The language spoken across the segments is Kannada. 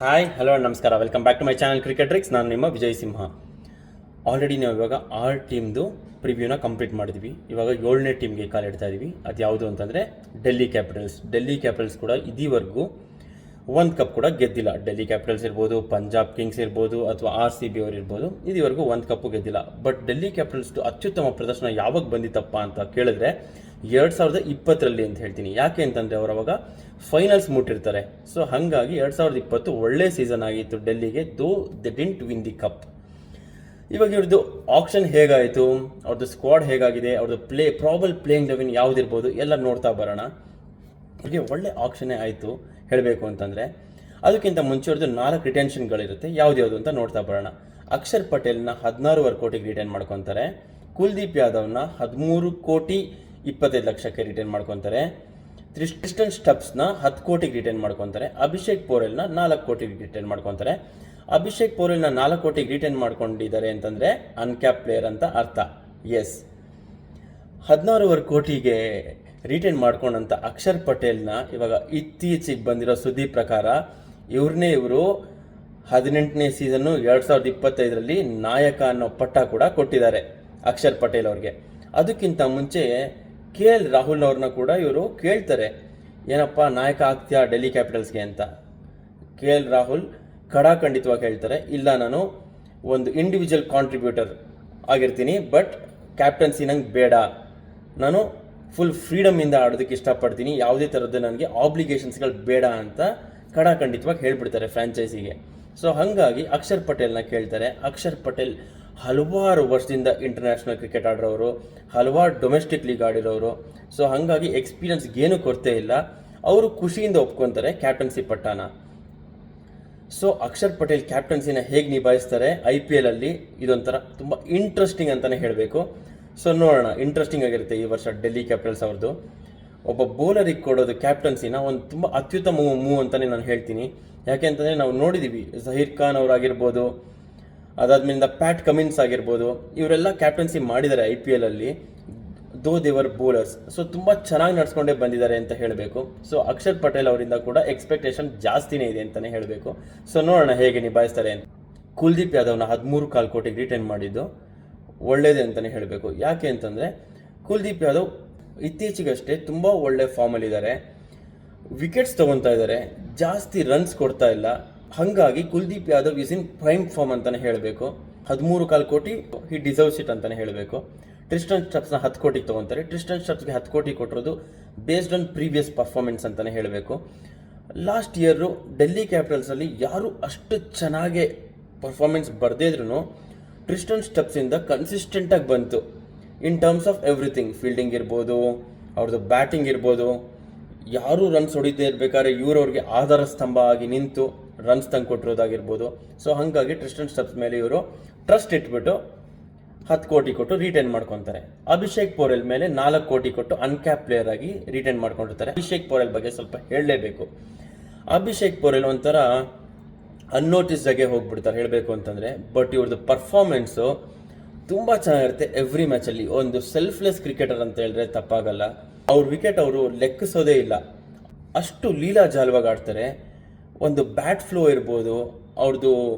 ಹಾಯ್ ಹಲೋ ನಮಸ್ಕಾರ, welcome back to my channel cricket tricks. ನಾನು ನಿಮ್ಮ ವಿಜಯ್ ಸಿಂಹ. ಆಲ್ರೆಡಿ ನಾವು ಇವಾಗ 6 ಟೀಮ್ದು ಪ್ರಿವ್ಯೂನ ಕಂಪ್ಲೀಟ್ ಮಾಡಿದ್ವಿ. ಇವಾಗ 7ನೇ ಟೀಮ್ಗೆ ಕಾಲಿಡ್ತಾ ಇದ್ದೀವಿ. ಅದು ಯಾವುದು ಅಂತಂದರೆ ಡೆಲ್ಲಿ ಕ್ಯಾಪಿಟಲ್ಸ್ ಕೂಡ ಇದುವರೆಗೂ ಒಂದು ಕಪ್ ಕೂಡ ಗೆದ್ದಿಲ್ಲ. ಡೆಲ್ಲಿ ಕ್ಯಾಪಿಟಲ್ಸ್ ಇರ್ಬೋದು, ಪಂಜಾಬ್ ಕಿಂಗ್ಸ್ ಇರ್ಬೋದು, ಅಥವಾ RCB ಅವರು ಇರ್ಬೋದು, ಇದುವರೆಗೂ ಒಂದು ಕಪ್ಪು ಗೆದ್ದಿಲ್ಲ. ಬಟ್ ಡೆಲ್ಲಿ ಕ್ಯಾಪಿಟಲ್ಸ್ದು ಅತ್ಯುತ್ತಮ ಪ್ರದರ್ಶನ ಯಾವಾಗ ಬಂದಿತ್ತಪ್ಪ ಅಂತ ಕೇಳಿದ್ರೆ 2020ರಲ್ಲಿ ಅಂತ ಹೇಳ್ತೀನಿ. ಯಾಕೆ ಅಂತಂದರೆ ಅವರು ಅವಾಗ ಫೈನಲ್ಸ್ ಮುಟ್ಟಿರ್ತಾರೆ. ಸೊ ಹಾಗಾಗಿ 2020 ಒಳ್ಳೆ ಸೀಸನ್ ಆಗಿತ್ತು ಡೆಲ್ಲಿಗೆ, ದೋ ದೆ ಡಿಂಟ್ ವಿನ್ ದಿ ಕಪ್. ಇವಾಗ ಇವ್ರದ್ದು ಆಕ್ಷನ್ ಹೇಗಾಯಿತು, ಅವ್ರದ್ದು ಸ್ಕ್ವಾಡ್ ಹೇಗಾಗಿದೆ, ಅವ್ರದ್ದು ಪ್ರಾಬಲ್ ಪ್ಲೇಯಿಂಗ್ ಲೆವೆನ್ ಯಾವುದಿರ್ಬೋದು ಎಲ್ಲ ನೋಡ್ತಾ ಬರೋಣ. ಅವ್ರಿಗೆ ಒಳ್ಳೆ ಆಕ್ಷನ್ನೇ ಆಯಿತು ಹೇಳಬೇಕು ಅಂತಂದರೆ. ಅದಕ್ಕಿಂತ ಮುಂಚೆ ಅವ್ರದ್ದು 4 ರಿಟೆನ್ಷನ್ಗಳಿರುತ್ತೆ, ಯಾವ್ದು ಅಂತ ನೋಡ್ತಾ ಬರೋಣ. ಅಕ್ಷರ್ ಪಟೇಲ್ನ 16.25 ಕೋಟಿಗೆ ರಿಟೈನ್ ಮಾಡ್ಕೊತಾರೆ. ಕುಲ್ದೀಪ್ ಯಾದವ್ನ 13,25,00,000ಕ್ಕೆ ರಿಟೈನ್ ಮಾಡ್ಕೊತಾರೆ. ಟ್ರಿಸ್ಟನ್ ಸ್ಟಬ್ಸ್ನ 10 ಕೋಟಿಗೆ ರಿಟೈನ್ ಮಾಡ್ಕೊತಾರೆ. ಅಭಿಷೇಕ್ ಪೋರೆಲ್ನ 4 ಕೋಟಿಗೆ ರಿಟೈನ್ ಮಾಡ್ಕೊತಾರೆ. ಅಭಿಷೇಕ್ ಪೋರೆಲ್ನ 4 ಕೋಟಿಗೆ ರಿಟೈನ್ ಮಾಡ್ಕೊಂಡಿದ್ದಾರೆ ಅಂತಂದರೆ ಅನ್ಕ್ಯಾಪ್ ಪ್ಲೇಯರ್ ಅಂತ ಅರ್ಥ. ಎಸ್, 16.25 ಕೋಟಿಗೆ ರಿಟೈನ್ ಮಾಡ್ಕೊಂಡಂಥ ಅಕ್ಷರ್ ಪಟೇಲ್ನ ಇವಾಗ ಇತ್ತೀಚೆಗೆ ಬಂದಿರೋ ಸುದ್ದಿ ಪ್ರಕಾರ ಇವರು 18ನೇ ಸೀಸನ್ನು 2025ರಲ್ಲಿ ನಾಯಕ ಅನ್ನೋ ಪಟ್ಟ ಕೂಡ ಕೊಟ್ಟಿದ್ದಾರೆ ಅಕ್ಷರ್ ಪಟೇಲ್ ಅವ್ರಿಗೆ. ಅದಕ್ಕಿಂತ ಮುಂಚೆ KL ರಾಹುಲ್ ಅವ್ರನ್ನ ಕೂಡ ಇವರು ಕೇಳ್ತಾರೆ, ಏನಪ್ಪ ನಾಯಕ ಆಗ್ತೀಯಾ ಡೆಲ್ಲಿ ಕ್ಯಾಪಿಟಲ್ಸ್ಗೆ ಅಂತ. KL ರಾಹುಲ್ ಖಡಾಖಂಡಿತವಾಗಿ ಹೇಳ್ತಾರೆ, ಇಲ್ಲ ನಾನು ಒಂದು ಇಂಡಿವಿಜುವಲ್ ಕಾಂಟ್ರಿಬ್ಯೂಟರ್ ಆಗಿರ್ತೀನಿ, ಬಟ್ ಕ್ಯಾಪ್ಟನ್ಸಿ ನಂಗೆ ಬೇಡ, ನಾನು ಫುಲ್ ಫ್ರೀಡಮಿಂದ ಆಡೋದಕ್ಕೆ ಇಷ್ಟಪಡ್ತೀನಿ, ಯಾವುದೇ ಥರದ್ದು ನನಗೆ ಆಬ್ಲಿಗೇಷನ್ಸ್ಗಳು ಬೇಡ ಅಂತ ಖಡಾಖಂಡಿತವಾಗಿ ಹೇಳ್ಬಿಡ್ತಾರೆ ಫ್ರಾಂಚೈಸಿಗೆ. ಸೊ ಹಾಗಾಗಿ ಅಕ್ಷರ್ ಪಟೇಲ್ನ ಕೇಳ್ತಾರೆ. ಅಕ್ಷರ್ ಪಟೇಲ್ ಹಲವಾರು ವರ್ಷದಿಂದ ಇಂಟರ್ನ್ಯಾಷನಲ್ ಕ್ರಿಕೆಟ್ ಆಡಿರೋರು, ಹಲವಾರು ಡೊಮೆಸ್ಟಿಕ್ ಲೀಗ್ ಆಡಿರೋರು. ಸೊ ಹಾಗಾಗಿ ಎಕ್ಸ್ಪೀರಿಯನ್ಸ್ಗೇನು ಕೊರತೆ ಇಲ್ಲ. ಅವರು ಖುಷಿಯಿಂದ ಒಪ್ಕೊತಾರೆ ಕ್ಯಾಪ್ಟನ್ಸಿ ಪಟ್ಟಾನ. ಸೊ ಅಕ್ಷರ್ ಪಟೇಲ್ ಕ್ಯಾಪ್ಟನ್ಸಿನ ಹೇಗೆ ನಿಭಾಯಿಸ್ತಾರೆ IPL ಅಲ್ಲಿ, ಇದೊಂಥರ ತುಂಬ ಇಂಟ್ರೆಸ್ಟಿಂಗ್ ಅಂತಲೇ ಹೇಳಬೇಕು. ಸೊ ನೋಡೋಣ, ಇಂಟ್ರೆಸ್ಟಿಂಗ್ ಆಗಿರುತ್ತೆ ಈ ವರ್ಷ ಡೆಲ್ಲಿ ಕ್ಯಾಪಿಟಲ್ಸ್ ಅವ್ರದ್ದು. ಒಬ್ಬ ಬೌಲರಿಗೆ ಕೊಡೋದು ಕ್ಯಾಪ್ಟನ್ಸಿನ ಒಂದು ತುಂಬ ಅತ್ಯುತ್ತಮ ಮೂವ್ ಅಂತಲೇ ನಾನು ಹೇಳ್ತೀನಿ. ಯಾಕೆ ಅಂತಂದರೆ ನಾವು ನೋಡಿದ್ದೀವಿ, ಜಹೀರ್ ಖಾನ್ ಅವರಾಗಿರ್ಬೋದು, ಅದಾದ್ಮೇಲಿಂದ ಪ್ಯಾಟ್ ಕಮಿನ್ಸ್ ಆಗಿರ್ಬೋದು, ಇವರೆಲ್ಲ ಕ್ಯಾಪ್ಟನ್ಸಿ ಮಾಡಿದ್ದಾರೆ IPL ಅಲ್ಲಿ, ದೋ ದೇವರ್ ಬೌಲರ್ಸ್. ಸೊ ತುಂಬ ಚೆನ್ನಾಗಿ ನಡ್ಸ್ಕೊಂಡೇ ಬಂದಿದ್ದಾರೆ ಅಂತ ಹೇಳಬೇಕು. ಸೊ ಅಕ್ಷರ್ ಪಟೇಲ್ ಅವರಿಂದ ಕೂಡ ಎಕ್ಸ್ಪೆಕ್ಟೇಷನ್ ಜಾಸ್ತಿನೇ ಇದೆ ಅಂತಲೇ ಹೇಳಬೇಕು. ಸೊ ನೋಡೋಣ ಹೇಗೆ ನಿಭಾಯಿಸ್ತಾರೆ ಅಂತ. ಕುಲ್ದೀಪ್ ಯಾದವ್ನ 13.25 ಕೋಟಿಗೆ ರಿಟೈನ್ ಮಾಡಿದ್ದು ಒಳ್ಳೇದೇ ಅಂತಲೇ ಹೇಳಬೇಕು. ಯಾಕೆ ಅಂತಂದರೆ ಕುಲ್ದೀಪ್ ಯಾದವ್ ಇತ್ತೀಚೆಗಷ್ಟೇ ತುಂಬ ಒಳ್ಳೆ ಫಾರ್ಮಲ್ಲಿದ್ದಾರೆ, ವಿಕೆಟ್ಸ್ ತೊಗೊತಾ ಇದ್ದಾರೆ, ಜಾಸ್ತಿ ರನ್ಸ್ ಕೊಡ್ತಾ ಇಲ್ಲ. ಹಾಗಾಗಿ Kuldeep Yadav is in prime form ಅಂತಲೇ ಹೇಳಬೇಕು. 13.25 ಕೋಟಿ ಹಿ ಡಿಸರ್ವ್ಸ್ ಇಟ್ ಅಂತಲೇ ಹೇಳಬೇಕು. ಟ್ರಿಸ್ಟನ್ ಸ್ಟಬ್ಸ್ನ 10 ಕೋಟಿಗೆ ತೊಗೊತಾರೆ. ಟ್ರಿಸ್ಟನ್ ಸ್ಟಬ್ಸ್ಗೆ 10 ಕೋಟಿ ಕೊಟ್ಟಿರೋದು ಬೇಸ್ಡ್ ಆನ್ ಪ್ರೀವಿಯಸ್ ಪರ್ಫಾರ್ಮೆನ್ಸ್ ಅಂತಲೇ ಹೇಳಬೇಕು. ಲಾಸ್ಟ್ ಇಯರು ಡೆಲ್ಲಿ ಕ್ಯಾಪಿಟಲ್ಸಲ್ಲಿ ಯಾರು ಅಷ್ಟು ಚೆನ್ನಾಗೆ ಪರ್ಫಾರ್ಮೆನ್ಸ್ ಬರದೇ ಇದ್ರೂ ಟ್ರಿಸ್ಟನ್ ಸ್ಟಬ್ಸಿಂದ ಕನ್ಸಿಸ್ಟೆಂಟಾಗಿ ಬಂತು ಇನ್ ಟರ್ಮ್ಸ್ ಆಫ್ ಎವ್ರಿಥಿಂಗ್. ಫೀಲ್ಡಿಂಗ್ ಇರ್ಬೋದು, ಅವ್ರದ್ದು ಬ್ಯಾಟಿಂಗ್ ಇರ್ಬೋದು, ಯಾರೂ ರನ್ಸ್ ಹೊಡಿದೇ ಇರಬೇಕಾದ್ರೆ ಇವ್ರವ್ರಿಗೆ ಆಧಾರ ಸ್ತಂಭ ಆಗಿ ನಿಂತು ರನ್ಸ್ ತಂದು ಕೊಟ್ಟಿರೋದಾಗಿರ್ಬೋದು. ಸೊ ಹಾಗಾಗಿ ಟ್ರಿಸ್ಟನ್ ಸ್ಟಬ್ಸ್ ಮೇಲೆ ಇವರು ಟ್ರಸ್ಟ್ ಇಟ್ಬಿಟ್ಟು 10 ಕೋಟಿ ಕೊಟ್ಟು ರಿಟೈನ್ ಮಾಡ್ಕೊತಾರೆ. ಅಭಿಷೇಕ್ ಪೋರೆಲ್ ಮೇಲೆ 4 ಕೋಟಿ ಕೊಟ್ಟು ಅನ್ಕ್ಯಾಪ್ ಪ್ಲೇಯರ್ ಆಗಿ ರಿಟೈನ್ ಮಾಡ್ಕೊಂಡಿರ್ತಾರೆ. ಅಭಿಷೇಕ್ ಪೋರೆಲ್ ಬಗ್ಗೆ ಸ್ವಲ್ಪ ಹೇಳಲೇಬೇಕು. ಅಭಿಷೇಕ್ ಪೋರೆಲ್ ಒಂಥರ ಅನ್ನೋಟಿಸ್ ಆಗಿ ಹೋಗ್ಬಿಡ್ತಾರೆ ಹೇಳಬೇಕು ಅಂತಂದರೆ. ಬಟ್ ಇವ್ರದ್ದು ಪರ್ಫಾರ್ಮೆನ್ಸು ತುಂಬ ಚೆನ್ನಾಗಿರುತ್ತೆ ಎವ್ರಿ ಮ್ಯಾಚಲ್ಲಿ. ಒಂದು ಸೆಲ್ಫ್ಲೆಸ್ ಕ್ರಿಕೆಟರ್ ಅಂತ ಹೇಳಿದ್ರೆ ತಪ್ಪಾಗಲ್ಲ. ಅವ್ರ ವಿಕೆಟ್ ಅವರು ಲೆಕ್ಕಿಸೋದೇ ಇಲ್ಲ, ಅಷ್ಟು ಲೀಲಾಜಾಲವಾಗಿ ಆಡ್ತಾರೆ. ಒಂದು ಬ್ಯಾಟ್ ಫ್ಲೋ ಇರ್ಬೋದು, ಅವ್ರದ್ದು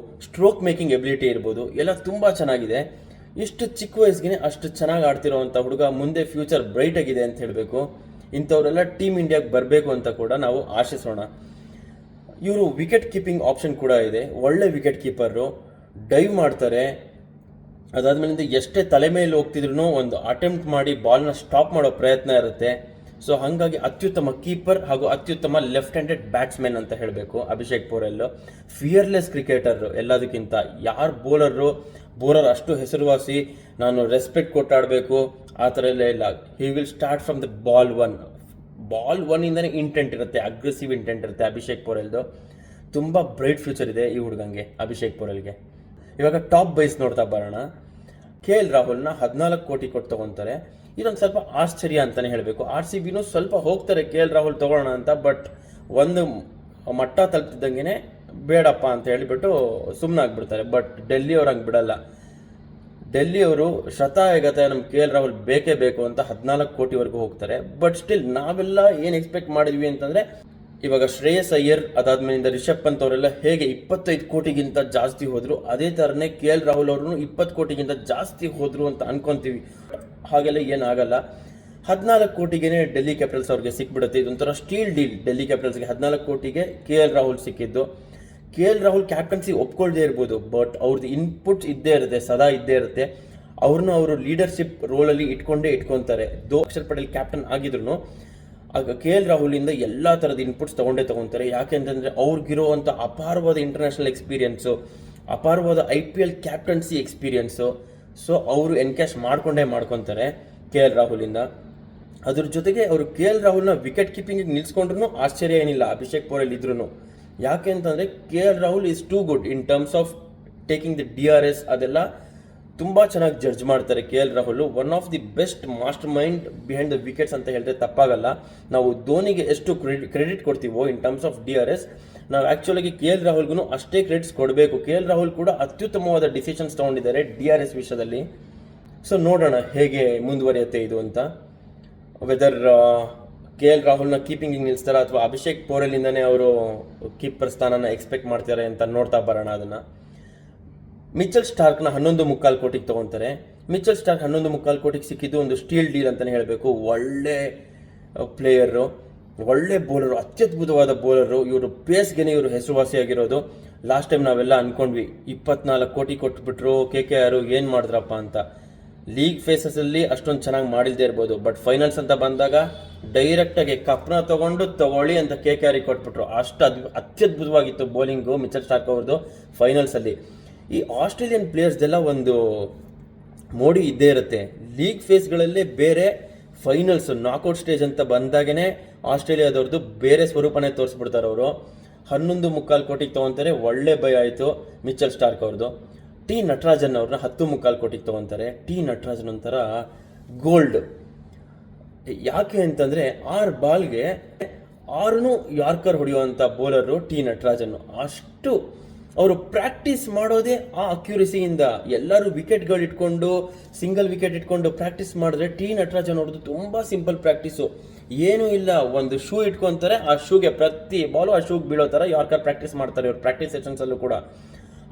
ಸ್ಟ್ರೋಕ್ ಮೇಕಿಂಗ್ ಎಬಿಲಿಟಿ ಇರ್ಬೋದು, ಎಲ್ಲ ತುಂಬ ಚೆನ್ನಾಗಿದೆ. ಇಷ್ಟು ಚಿಕ್ಕ ವಯಸ್ಸಿಗೆ ಅಷ್ಟು ಚೆನ್ನಾಗಿ ಆಡ್ತಿರೋವಂಥ ಹುಡುಗ ಮುಂದೆ ಫ್ಯೂಚರ್ ಬ್ರೈಟ್ ಆಗಿದೆ ಅಂತ ಹೇಳಬೇಕು. ಇಂಥವರೆಲ್ಲ ಟೀಮ್ ಇಂಡಿಯಾಗೆ ಬರಬೇಕು ಅಂತ ಕೂಡ ನಾವು ಆಶಿಸೋಣ. ಇವರು ವಿಕೆಟ್ ಕೀಪಿಂಗ್ ಆಪ್ಷನ್ ಕೂಡ ಇದೆ, ಒಳ್ಳೆ ವಿಕೆಟ್ ಕೀಪರು, ಡೈವ್ ಮಾಡ್ತಾರೆ. ಅದಾದ್ಮೇಲಿಂದ ಎಷ್ಟೇ ತಲೆ ಮೇಲೆ ಹೋಗ್ತಿದ್ರು ಒಂದು ಅಟೆಂಪ್ಟ್ ಮಾಡಿ ಬಾಲ್ನ ಸ್ಟಾಪ್ ಮಾಡೋ ಪ್ರಯತ್ನ ಇರುತ್ತೆ. ಸೊ ಹಾಗಾಗಿ ಅತ್ಯುತ್ತಮ ಕೀಪರ್ ಹಾಗೂ ಅತ್ಯುತ್ತಮ ಲೆಫ್ಟ್ ಹ್ಯಾಂಡೆಡ್ ಬ್ಯಾಟ್ಸ್ಮನ್ ಅಂತ ಹೇಳಬೇಕು ಅಭಿಷೇಕ್ ಪೋರೆಲ್. ಫಿಯರ್ಲೆಸ್ ಕ್ರಿಕೆಟರ್ ಎಲ್ಲದಕ್ಕಿಂತ. ಯಾರು ಬೌಲರ್ ಅಷ್ಟು ಹೆಸರುವಾಸಿ, ನಾನು ರೆಸ್ಪೆಕ್ಟ್ ಕೊಟ್ಟಾಡಬೇಕು ಆ ಥರ ಎಲ್ಲ ಇಲ್ಲ. He will start from the ball ಒನ್ನಿಂದನೇ ಇಂಟೆಂಟ್ ಇರುತ್ತೆ, ಅಗ್ರೆಸಿವ್ ಇಂಟೆಂಟ್ ಇರುತ್ತೆ ಅಭಿಷೇಕ್ ಪೋರೆಲ್ದು. ತುಂಬ ಬ್ರೈಟ್ ಫ್ಯೂಚರ್ ಇದೆ ಈ ಹುಡುಗಂಗೆ, ಅಭಿಷೇಕ್ ಪೋರೆಲ್ಗೆ. ಇವಾಗ ಟಾಪ್ ಬೈಸ್ ನೋಡ್ತಾ ಬರೋಣ. KL ರಾಹುಲ್ನ 14 ಕೋಟಿ ಕೊಟ್ಟು ತೊಗೊತಾರೆ. ಇದೊಂದು ಸ್ವಲ್ಪ ಆಶ್ಚರ್ಯ ಅಂತಲೇ ಹೇಳಬೇಕು. RCBನೂ ಸ್ವಲ್ಪ ಹೋಗ್ತಾರೆ KL ರಾಹುಲ್ ತೊಗೊಳ್ಳೋಣ ಅಂತ, ಬಟ್ ಒಂದು ಮಟ್ಟ ತಲುಪ್ತಿದ್ದಂಗೆ ಬೇಡಪ್ಪ ಅಂತ ಹೇಳಿಬಿಟ್ಟು ಸುಮ್ಮನಾಗ್ಬಿಡ್ತಾರೆ. ಬಟ್ ಡೆಲ್ಲಿ ಅವ್ರು ಹಂಗೆ ಬಿಡಲ್ಲ. ಡೆಲ್ಲಿಯವರು ಶತಾಯಗತಾಯ ನಮ್ಮ KL ರಾಹುಲ್ ಬೇಕೇ ಬೇಕು ಅಂತ 14 ಕೋಟಿವರೆಗೂ ಹೋಗ್ತಾರೆ. ಬಟ್ ಸ್ಟಿಲ್ ನಾವೆಲ್ಲ ಏನು ಎಕ್ಸ್ಪೆಕ್ಟ್ ಮಾಡಿದ್ವಿ ಅಂತಂದರೆ ಇವಾಗ ಶ್ರೇಯಸ್ ಅಯ್ಯರ್ ಅದಾದ್ಮೇಲಿಂದ ರಿಷಬ್ ಪಂತ್ ಅವರೆಲ್ಲ ಹೇಗೆ 25 ಕೋಟಿಗಿಂತ ಜಾಸ್ತಿ ಹೋದ್ರು, ಅದೇ ಥರನೇ KL ರಾಹುಲ್ ಅವರು 20 ಕೋಟಿಗಿಂತ ಜಾಸ್ತಿ ಹೋದ್ರು ಅಂತ ಅನ್ಕೊಂತೀವಿ. ಹಾಗೆಲ್ಲ ಏನಾಗಲ್ಲ. 14 ಕೋಟಿಗೆ ಡೆಲ್ಲಿ ಕ್ಯಾಪಿಟಲ್ಸ್ ಅವ್ರಿಗೆ ಸಿಕ್ಬಿಡುತ್ತೆ. ಇದೊಂಥರ ಸ್ಟೀಲ್ ಡೀಲ್. ಡೆಲ್ಲಿ ಕ್ಯಾಪಿಟಲ್ಸ್ಗೆ 14 ಕೋಟಿಗೆ KL ರಾಹುಲ್ ಸಿಕ್ಕಿದ್ದು. KL ರಾಹುಲ್ ಕ್ಯಾಪ್ಟನ್ಸಿ ಒಪ್ಕೊಳ್ದೇ ಇರ್ಬೋದು, ಬಟ್ ಅವ್ರದ್ದು ಇನ್ಪುಟ್ಸ್ ಇದ್ದೇ ಇರುತ್ತೆ, ಸದಾ ಇದ್ದೇ ಇರುತ್ತೆ. ಅವ್ರನ್ನ ಅವರು ಲೀಡರ್ಶಿಪ್ ರೋಲಲ್ಲಿ ಇಟ್ಕೊಂತಾರೆ. ಅಕ್ಷರ್ ಪಟೇಲ್ ಕ್ಯಾಪ್ಟನ್ ಆಗಿದ್ರು ಆಗ KL ರಾಹುಲಿಂದ ಎಲ್ಲ ಥರದ ಇನ್ಪುಟ್ಸ್ ತೊಗೊಂತಾರೆ. ಯಾಕೆಂತಂದರೆ ಅವ್ರಿಗಿರೋವಂಥ ಅಪಾರವಾದ ಇಂಟರ್ನ್ಯಾಷನಲ್ ಎಕ್ಸ್ಪೀರಿಯನ್ಸು, ಅಪಾರವಾದ IPL ಕ್ಯಾಪ್ಟನ್ಸಿ ಎಕ್ಸ್ಪೀರಿಯನ್ಸು. ಸೊ ಅವರು ಎನ್ಕ್ಯಾಶ್ ಮಾಡ್ಕೊತಾರೆ KL ರಾಹುಲಿಂದ. ಅದ್ರ ಜೊತೆಗೆ ಅವರು KL ರಾಹುಲ್ನ ವಿಕೆಟ್ ಕೀಪಿಂಗಿಗೆ ನಿಲ್ಸ್ಕೊಂಡ್ರು ಆಶ್ಚರ್ಯ ಏನಿಲ್ಲ ಅಭಿಷೇಕ್ ಪೋರೆಲ್ ಇದ್ರೂ. ಯಾಕೆ ಅಂತಂದರೆ KL Rahul is too good in terms of taking the DRS. ಅದೆಲ್ಲ ತುಂಬ ಚೆನ್ನಾಗಿ ಜಡ್ಜ್ ಮಾಡ್ತಾರೆ KL Rahul. One of the best master mind behind the wickets ಅಂತ ಹೇಳಿದ್ರೆ ತಪ್ಪಾಗಲ್ಲ. ನಾವು ಧೋನಿಗೆ ಎಷ್ಟು ಕ್ರೆಡಿಟ್ ಕೊಡ್ತೀವೋ ಇನ್ ಟರ್ಮ್ಸ್ ಆಫ್ DRS, ನಾವು ಆ್ಯಕ್ಚುಲಾಗಿ KL ರಾಹುಲ್ಗೂ ಅಷ್ಟೇ ಕ್ರೆಡಿಟ್ಸ್ ಕೊಡಬೇಕು. KL ರಾಹುಲ್ ಕೂಡ ಅತ್ಯುತ್ತಮವಾದ ಡಿಸಿಷನ್ಸ್ ತೊಗೊಂಡಿದ್ದಾರೆ DRS ವಿಷಯದಲ್ಲಿ. ಸೊ ನೋಡೋಣ ಹೇಗೆ ಮುಂದುವರಿಯುತ್ತೆ ಇದು ಅಂತ. ವೆದರ್ KL ರಾಹುಲ್ನ ಕೀಪಿಂಗಿಗೆ ನಿಲ್ಲಿಸ್ತಾರ ಅಥವಾ ಅಭಿಷೇಕ್ ಪೋರೆಲಿಂದನೇ ಅವರು ಕೀಪರ್ ಸ್ಥಾನನ ಎಕ್ಸ್ಪೆಕ್ಟ್ ಮಾಡ್ತಾರೆ ಅಂತ ನೋಡ್ತಾ ಬರೋಣ ಅದನ್ನು. ಮಿಚೆಲ್ ಸ್ಟಾರ್ಕ್ನ 11.25 ಕೋಟಿಗೆ ತೊಗೊತಾರೆ. ಮಿಚೆಲ್ ಸ್ಟಾರ್ಕ್ 11.25 ಕೋಟಿಗೆ ಸಿಕ್ಕಿದ್ದು ಒಂದು ಸ್ಟೀಲ್ ಡೀಲ್ ಅಂತಲೇ ಹೇಳಬೇಕು. ಒಳ್ಳೆ ಪ್ಲೇಯರು, ಒಳ್ಳೆ ಬೌಲರು, ಅತ್ಯದ್ಭುತವಾದ ಬೌಲರು. ಇವರು ಪೇಸ್ಗೆ ಇವರು ಹೆಸರುವಾಸಿಯಾಗಿರೋದು. ಲಾಸ್ಟ್ ಟೈಮ್ ನಾವೆಲ್ಲ ಅಂದ್ಕೊಂಡ್ವಿ 24 ಕೋಟಿ ಕೊಟ್ಬಿಟ್ರು KKR ಏನು ಮಾಡಿದ್ರಪ್ಪ ಅಂತ. ಲೀಗ್ ಫೇಸಸಲ್ಲಿ ಅಷ್ಟೊಂದು ಚೆನ್ನಾಗಿ ಮಾಡಿಲ್ಲದೆ ಇರ್ಬೋದು, ಬಟ್ ಫೈನಲ್ಸ್ ಅಂತ ಬಂದಾಗ ಡೈರೆಕ್ಟಾಗಿ ಕಪ್ನ ತಗೊಳ್ಳಿ ಅಂತ KKR ಕೊಟ್ಬಿಟ್ರು. ಅಷ್ಟು ಅತ್ಯದ್ಭುತವಾಗಿತ್ತು ಬೌಲಿಂಗು ಮಿಚೆಲ್ ಸ್ಟಾರ್ಕ್ ಅವ್ರದ್ದು ಫೈನಲ್ಸಲ್ಲಿ. ಈ ಆಸ್ಟ್ರೇಲಿಯನ್ ಪ್ಲೇಯರ್ಸ್ದೆಲ್ಲ ಒಂದು ಮೋಡಿ ಇದ್ದೇ ಇರುತ್ತೆ. ಲೀಗ್ ಫೇಸ್ಗಳಲ್ಲೇ ಬೇರೆ, ಫೈನಲ್ಸ್ ನಾಕ್ಔಟ್ ಸ್ಟೇಜ್ ಅಂತ ಬಂದಾಗೇ ಆಸ್ಟ್ರೇಲಿಯಾದವ್ರದ್ದು ಬೇರೆ ಸ್ವರೂಪನೇ ತೋರಿಸ್ಬಿಡ್ತಾರೆ ಅವರು. 11.25 ಕೋಟಿಗೆ ತೊಗೊತಾರೆ. ಒಳ್ಳೆ ಭಯ ಆಯಿತು ಮಿಚೆಲ್ ಸ್ಟಾರ್ಕ್ ಅವ್ರದ್ದು. ಟಿ ನಟರಾಜನ್ ಅವ್ರನ್ನ 10.25 ಕೋಟಿಗೆ ತೊಗೊತಾರೆ. ಟಿ ನಟರಾಜನ್ ಒಂಥರ ಗೋಲ್ಡ್. ಯಾಕೆ ಅಂತಂದರೆ 6 ಬಾಲ್ಗೆ 6 ಯಾರ್ಕರ್ ಹೊಡೆಯುವಂಥ ಬೌಲರು ಟಿ ನಟರಾಜನ್. ಅಷ್ಟು ಅವರು ಪ್ರಾಕ್ಟೀಸ್ ಮಾಡೋದೇ ಆ ಅಕ್ಯುರಸಿಯಿಂದ. ಎಲ್ಲರೂ ವಿಕೆಟ್ಗಳು ಇಟ್ಕೊಂಡು ಸಿಂಗಲ್ ವಿಕೆಟ್ ಇಟ್ಕೊಂಡು ಪ್ರಾಕ್ಟೀಸ್ ಮಾಡಿದ್ರೆ ಟಿ ನಟರಾಜನ್ ಅವ್ರದ್ದು ತುಂಬ ಸಿಂಪಲ್ ಪ್ರಾಕ್ಟೀಸು. ಏನೂ ಇಲ್ಲ, ಒಂದು ಶೂ ಇಟ್ಕೊತಾರೆ, ಆ ಶೂಗೆ ಪ್ರತಿ ಬಾಲು ಆ ಶೂಗೆ ಬೀಳೋ ಥರ ಯಾರ್ಕರ್ ಪ್ರಾಕ್ಟೀಸ್ ಮಾಡ್ತಾರೆ ಇವ್ರು ಪ್ರಾಕ್ಟೀಸ್ ಸೆಷನ್ಸಲ್ಲೂ ಕೂಡ.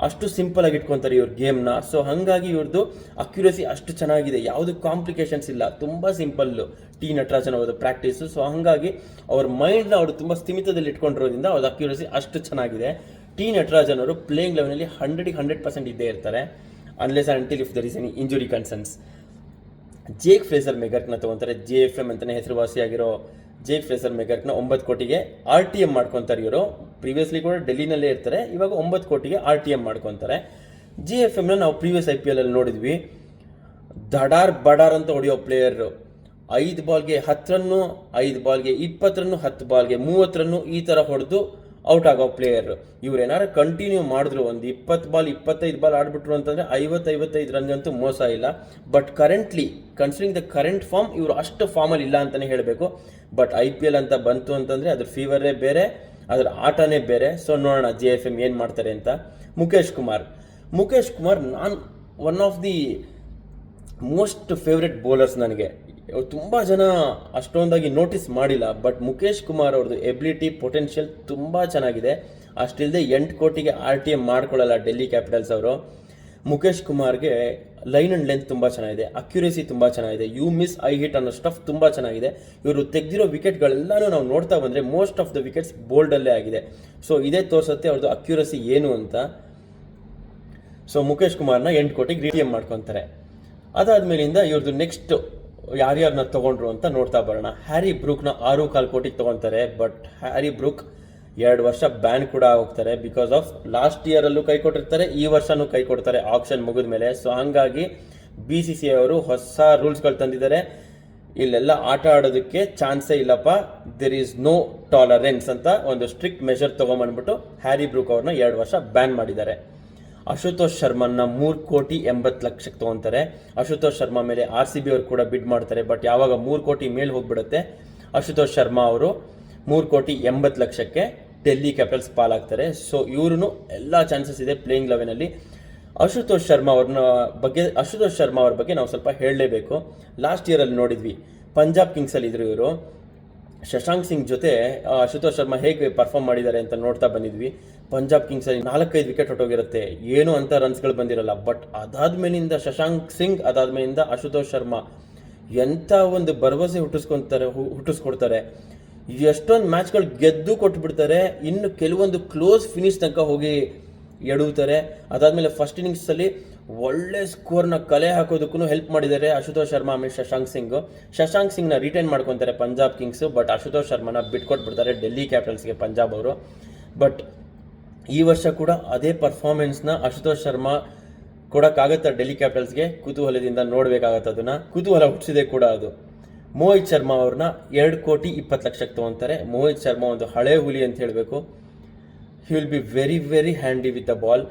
ಅಷ್ಟು ಸಿಂಪಲ್ ಆಗಿ ಇಟ್ಕೊತಾರೆ ಇವ್ರ ಗೇಮ್ನ. ಸೊ ಹಾಗಾಗಿ ಇವ್ರದ್ದು ಅಕ್ಯುರಸಿ ಅಷ್ಟು ಚೆನ್ನಾಗಿದೆ, ಯಾವುದು ಕಾಂಪ್ಲಿಕೇಶನ್ಸ್ ಇಲ್ಲ, ತುಂಬ ಸಿಂಪಲ್ಲು ಟಿ ನಟರಾಜನ್ ಅವ್ರದ್ದು ಪ್ರಾಕ್ಟೀಸು. ಸೊ ಹಾಗಾಗಿ ಅವ್ರ ಮೈಂಡ್ನ ಅವರು ತುಂಬ ಸ್ಥಿಮಿತದಲ್ಲಿ ಇಟ್ಕೊಂಡಿರೋದ್ರಿಂದ ಅವ್ರದ್ದು ಅಕ್ಯುರಸಿ ಅಷ್ಟು ಚೆನ್ನಾಗಿದೆ. ಟಿ ನಟರಾಜನ್ ಅವರು ಪ್ಲೇಯಿಂಗ್ ಲೆವೆನಲ್ಲಿ 100% ಇದ್ದೇ ಇರ್ತಾರೆ, unless until if there is any injury concerns. Jake Fraser ಮೆಗರ್ಕ್ನ ತೊಗೊತಾರೆ. JFM ಅಂತಲೇ ಹೆಸರುವಾಸಿಯಾಗಿರೋ ಜೇಕ್ ಫ್ರೇಸರ್ ಮೆಗರ್ಕ್ನ 9 ಕೋಟಿಗೆ RTM ಮಾಡ್ಕೊತಾರೆ ಇವರು. ಪ್ರೀವಿಯಸ್ಲಿ ಕೂಡ ಡೆಲ್ಲಿನಲ್ಲೇ ಇರ್ತಾರೆ, ಇವಾಗ 9 ಕೋಟಿಗೆ RTM ಮಾಡ್ಕೊತಾರೆ. JFMನ ನಾವು ಪ್ರೀವಿಯಸ್ IPL ಅಲ್ಲಿ ನೋಡಿದ್ವಿ, ಬಡಾರ್ ಅಂತ ಹೊಡೆಯೋ ಪ್ಲೇಯರು. 5 ಬಾಲ್ಗೆ 10 ರನ್ನು, 5 ಬಾಲ್ಗೆ 20 ರನ್ನು, 10 ಬಾಲ್ಗೆ 30 ರನ್ನು, ಈ ಥರ ಹೊಡೆದು ಔಟ್ ಆಗೋ ಪ್ಲೇಯರ್. ಇವ್ರು ಏನಾರು ಕಂಟಿನ್ಯೂ ಮಾಡಿದ್ರು, ಒಂದು 20 ಬಾಲ್ 25 ಬಾಲ್ ಆಡ್ಬಿಟ್ರು ಅಂತಂದರೆ 50-55 ರನ್ಗಂತೂ ಮೋಸ ಇಲ್ಲ. But currently considering the current form ಇವರು ಅಷ್ಟು ಫಾರ್ಮಲ್ಲಿ ಇಲ್ಲ ಅಂತಲೇ ಹೇಳಬೇಕು. ಬಟ್ IPL ಅಂತ ಬಂತು ಅಂತಂದರೆ ಅದ್ರ ಫೀವರೇ ಬೇರೆ, ಅದರ ಆಟನೇ ಬೇರೆ. ಸೊ ನೋಡೋಣ JFM ಏನು ಮಾಡ್ತಾರೆ ಅಂತ. ಮುಖೇಶ್ ಕುಮಾರ್ ನಾನು one of the most favourite bowlers ನನಗೆ. ತುಂಬ ಜನ ಅಷ್ಟೊಂದಾಗಿ ನೋಟಿಸ್ ಮಾಡಿಲ್ಲ, ಬಟ್ ಮುಖೇಶ್ ಕುಮಾರ್ ಅವ್ರದ್ದು ಎಬಿಲಿಟಿ ಪೊಟೆನ್ಷಿಯಲ್ ತುಂಬ ಚೆನ್ನಾಗಿದೆ. ಅಷ್ಟಿಲ್ಲದೆ 8 ಕೋಟಿಗೆ RTM ಮಾಡ್ಕೊಳ್ಳಲ್ಲ ಡೆಲ್ಲಿ ಕ್ಯಾಪಿಟಲ್ಸ್ ಅವರು. ಮುಖೇಶ್ ಕುಮಾರ್ಗೆ ಲೈನ್ ಆ್ಯಂಡ್ ಲೆಂತ್ ತುಂಬ ಚೆನ್ನಾಗಿದೆ, ಅಕ್ಯುರೇಸಿ ತುಂಬ ಚೆನ್ನಾಗಿದೆ, ಯು ಮಿಸ್ ಐ ಹಿಟ್ ಅನ್ನೋ ಸ್ಟಫ್ ತುಂಬ ಚೆನ್ನಾಗಿದೆ. ಇವರು ತೆಗೆದಿರೋ ವಿಕೆಟ್ಗಳೆಲ್ಲನೂ ನಾವು ನೋಡ್ತಾ ಬಂದರೆ ಮೋಸ್ಟ್ ಆಫ್ ದ ವಿಕೆಟ್ಸ್ ಬೋಲ್ಡಲ್ಲೇ ಆಗಿದೆ. ಸೊ ಇದೇ ತೋರಿಸುತ್ತೆ ಅವ್ರದ್ದು ಅಕ್ಯುರಸಿ ಏನು ಅಂತ. ಸೊ ಮುಖೇಶ್ ಕುಮಾರ್ನ 8 ಕೋಟಿಗೆ RTM ಮಾಡ್ಕೊತಾರೆ. ಅದಾದಮೇಲಿಂದ ಇವ್ರದ್ದು ನೆಕ್ಸ್ಟ್ ಯಾರ್ಯಾರನ್ನ ತೊಗೊಂಡ್ರು ಅಂತ ನೋಡ್ತಾ ಬರೋಣ. ಹ್ಯಾರಿ ಬ್ರೂಕ್ನ 6.25 ಕೋಟಿಗೆ ತೊಗೊತಾರೆ. ಬಟ್ ಹ್ಯಾರಿ ಬ್ರೂಕ್ 2 ವರ್ಷ ಬ್ಯಾನ್ ಕೂಡ ಹೋಗ್ತಾರೆ. ಬಿಕಾಸ್ ಆಫ್ ಲಾಸ್ಟ್ ಇಯರಲ್ಲೂ ಕೈ ಕೊಟ್ಟಿರ್ತಾರೆ, ಈ ವರ್ಷನೂ ಕೈ ಕೊಡ್ತಾರೆ ಆಪ್ಷನ್ ಮುಗಿದ ಮೇಲೆ. ಸೊ ಹಾಗಾಗಿ BCCI ಅವರು ಹೊಸ ರೂಲ್ಸ್ಗಳು ತಂದಿದ್ದಾರೆ. ಇಲ್ಲೆಲ್ಲ ಆಟ ಆಡೋದಕ್ಕೆ ಚಾನ್ಸೇ ಇಲ್ಲಪ್ಪ, ದೆರ್ ಈಸ್ ನೋ ಟಾಲರೆನ್ಸ್ ಅಂತ ಒಂದು ಸ್ಟ್ರಿಕ್ಟ್ ಮೆಷರ್ ತೊಗೊಂಬಂದ್ಬಿಟ್ಟು ಹ್ಯಾರಿ ಬ್ರೂಕ್ ಅವ್ರನ್ನ 2 ವರ್ಷ ಬ್ಯಾನ್ ಮಾಡಿದ್ದಾರೆ. ಅಶುತೋಷ್ ಶರ್ಮನ್ನ 3,80,00,000 ತೊಗೊತಾರೆ. ಅಶುತೋಷ್ ಶರ್ಮಾ ಮೇಲೆ RCB ಅವರು ಕೂಡ ಬಿಡ್ ಮಾಡ್ತಾರೆ. ಬಟ್ ಯಾವಾಗ 3 ಕೋಟಿ ಮೇಲೆ ಹೋಗ್ಬಿಡುತ್ತೆ, ಅಶುತೋಷ್ ಶರ್ಮಾ ಅವರು 3,80,00,000ಕ್ಕೆ ಡೆಲ್ಲಿ ಕ್ಯಾಪಿಟಲ್ಸ್ ಪಾಲಾಗ್ತಾರೆ. ಸೊ ಇವ್ರೂ ಎಲ್ಲ ಚಾನ್ಸಸ್ ಇದೆ ಪ್ಲೇಯಿಂಗ್ ಲೆವೆನಲ್ಲಿ. ಅಶುತೋಷ್ ಶರ್ಮಾ ಅವ್ರ ಬಗ್ಗೆ ನಾವು ಸ್ವಲ್ಪ ಹೇಳಲೇಬೇಕು. ಲಾಸ್ಟ್ ಇಯರಲ್ಲಿ ನೋಡಿದ್ವಿ, ಪಂಜಾಬ್ ಕಿಂಗ್ಸಲ್ಲಿ ಇದ್ರು ಇವರು. ಶಶಾಂಕ್ ಸಿಂಗ್ ಜೊತೆ ಅಶುತೋಷ್ ಶರ್ಮಾ ಹೇಗೆ ಪರ್ಫಾರ್ಮ್ ಮಾಡಿದ್ದಾರೆ ಅಂತ ನೋಡ್ತಾ ಬಂದಿದ್ವಿ. ಪಂಜಾಬ್ ಕಿಂಗ್ಸಲ್ಲಿ 4-5 ವಿಕೆಟ್ ಹೊಟ್ಟೋಗಿರುತ್ತೆ, ಏನು ಅಂತ ರನ್ಸ್ಗಳು ಬಂದಿರಲ್ಲ. ಬಟ್ ಅದಾದ್ಮೇಲಿಂದ ಶಶಾಂಕ್ ಸಿಂಗ್, ಅದಾದ್ಮೇಲಿಂದ ಅಶುತೋಷ್ ಶರ್ಮಾ ಎಂಥ ಒಂದು ಭರವಸೆ ಹುಟ್ಟಿಸ್ಕೊಡ್ತಾರೆ. ಎಷ್ಟೊಂದು ಮ್ಯಾಚ್ಗಳು ಗೆದ್ದು ಕೊಟ್ಬಿಡ್ತಾರೆ, ಇನ್ನು ಕೆಲವೊಂದು ಕ್ಲೋಸ್ ಫಿನಿಶ್ ತನಕ ಹೋಗಿ ಎಡುತ್ತಾರೆ. ಅದಾದಮೇಲೆ ಫಸ್ಟ್ ಇನ್ನಿಂಗ್ಸಲ್ಲಿ ಒಳ್ಳೆ ಸ್ಕೋರ್ನ ಕಲೆ ಹಾಕೋದಕ್ಕೂ ಹೆಲ್ಪ್ ಮಾಡಿದ್ದಾರೆ ಅಶುತೋಷ್ ಶರ್ಮಾ ಆಮೇಲೆ ಶಶಾಂಕ್ ಸಿಂಗ್ನ ರಿಟೈನ್ ಮಾಡ್ಕೊತಾರೆ ಪಂಜಾಬ್ ಕಿಂಗ್ಸು. ಬಟ್ ಅಶುತೋಷ್ ಶರ್ಮಾನ ಬಿಟ್ಕೊಟ್ಬಿಡ್ತಾರೆ ಡೆಲ್ಲಿ ಕ್ಯಾಪಿಟಲ್ಸ್ಗೆ ಪಂಜಾಬ್ ಅವರು. ಬಟ್ ಈ ವರ್ಷ ಕೂಡ ಅದೇ ಪರ್ಫಾರ್ಮೆನ್ಸ್ನ ಅಶುತೋಷ್ ಶರ್ಮಾ ಕೊಡೋಕ್ಕಾಗತ್ತಾ ಡೆಲ್ಲಿ ಕ್ಯಾಪಿಟಲ್ಸ್ಗೆ? ಕುತೂಹಲದಿಂದ ನೋಡಬೇಕಾಗತ್ತೆ. ಅದನ್ನು ಕುತೂಹಲ ಹುಟ್ಟಿಸಿದೆ ಕೂಡ ಅದು. ಮೋಹಿತ್ ಶರ್ಮಾ ಅವ್ರನ್ನ 2,20,00,000 ತೊಗೊತಾರೆ. ಮೋಹಿತ್ ಶರ್ಮಾ ಒಂದು ಹಳೆ ಹುಲಿ ಅಂತ ಹೇಳಬೇಕು. He will be very very handy with the ball.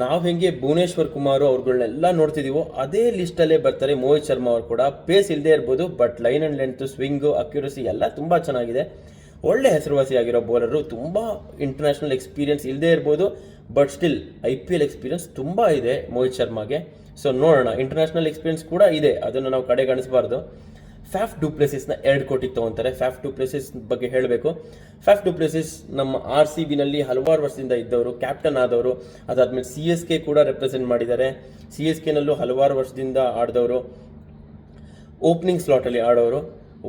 ನಾವು ಹೆಂಗೆ ಭುವನೇಶ್ವರ್ ಕುಮಾರ್ ಅವ್ರುಗಳನ್ನೆಲ್ಲ ನೋಡ್ತಿದ್ದೀವೋ ಅದೇ ಲಿಸ್ಟಲ್ಲೇ ಬರ್ತಾರೆ ಮೋಹಿತ್ ಶರ್ಮಾ ಅವರು ಕೂಡ. ಪೇಸ್ ಇಲ್ಲದೆ ಇರ್ಬೋದು, but line and length, swing, accuracy ಎಲ್ಲ ತುಂಬ ಚೆನ್ನಾಗಿದೆ. ಒಳ್ಳೆ ಹೆಸರುವಾಸಿಯಾಗಿರೋ ಬೌಲರು. ತುಂಬ ಇಂಟರ್ನ್ಯಾಷನಲ್ ಎಕ್ಸ್ಪೀರಿಯನ್ಸ್ ಇಲ್ಲದೆ ಇರ್ಬೋದು, ಬಟ್ ಸ್ಟಿಲ್ IPL ಎಕ್ಸ್ಪೀರಿಯನ್ಸ್ ತುಂಬ ಇದೆ ಮೋಹಿತ್ ಶರ್ಮಾಗೆ. ಸೊ ನೋಡೋಣ, ಇಂಟರ್ನ್ಯಾಷನಲ್ ಎಕ್ಸ್ಪೀರಿಯನ್ಸ್ ಕೂಡ ಇದೆ, ಅದನ್ನು ನಾವು ಕಡೆಗಣಿಸಬಾರ್ದು. ಫ್ಯಾಫ್ ಡು ಪ್ಲೆಸಿಸ್ನ 2 ಕೋಟಿಗೆ ತೊಗೊತಾರೆ. ಫ್ಯಾಫ್ ಡು ಪ್ಲೆಸಿಸ್ ಬಗ್ಗೆ ಹೇಳಬೇಕು. ಫ್ಯಾಫ್ ಡು ಪ್ಲೆಸಿಸ್ ನಮ್ಮ RCBನಲ್ಲಿ ಹಲವಾರು ವರ್ಷದಿಂದ ಇದ್ದವರು, ಕ್ಯಾಪ್ಟನ್ ಆದವರು. ಅದಾದಮೇಲೆ CSK ಕೂಡ ರೆಪ್ರೆಸೆಂಟ್ ಮಾಡಿದ್ದಾರೆ. CSKನಲ್ಲೂ ಹಲವಾರು ವರ್ಷದಿಂದ ಆಡಿದವರು, ಓಪನಿಂಗ್ ಸ್ಲಾಟಲ್ಲಿ ಆಡೋರು,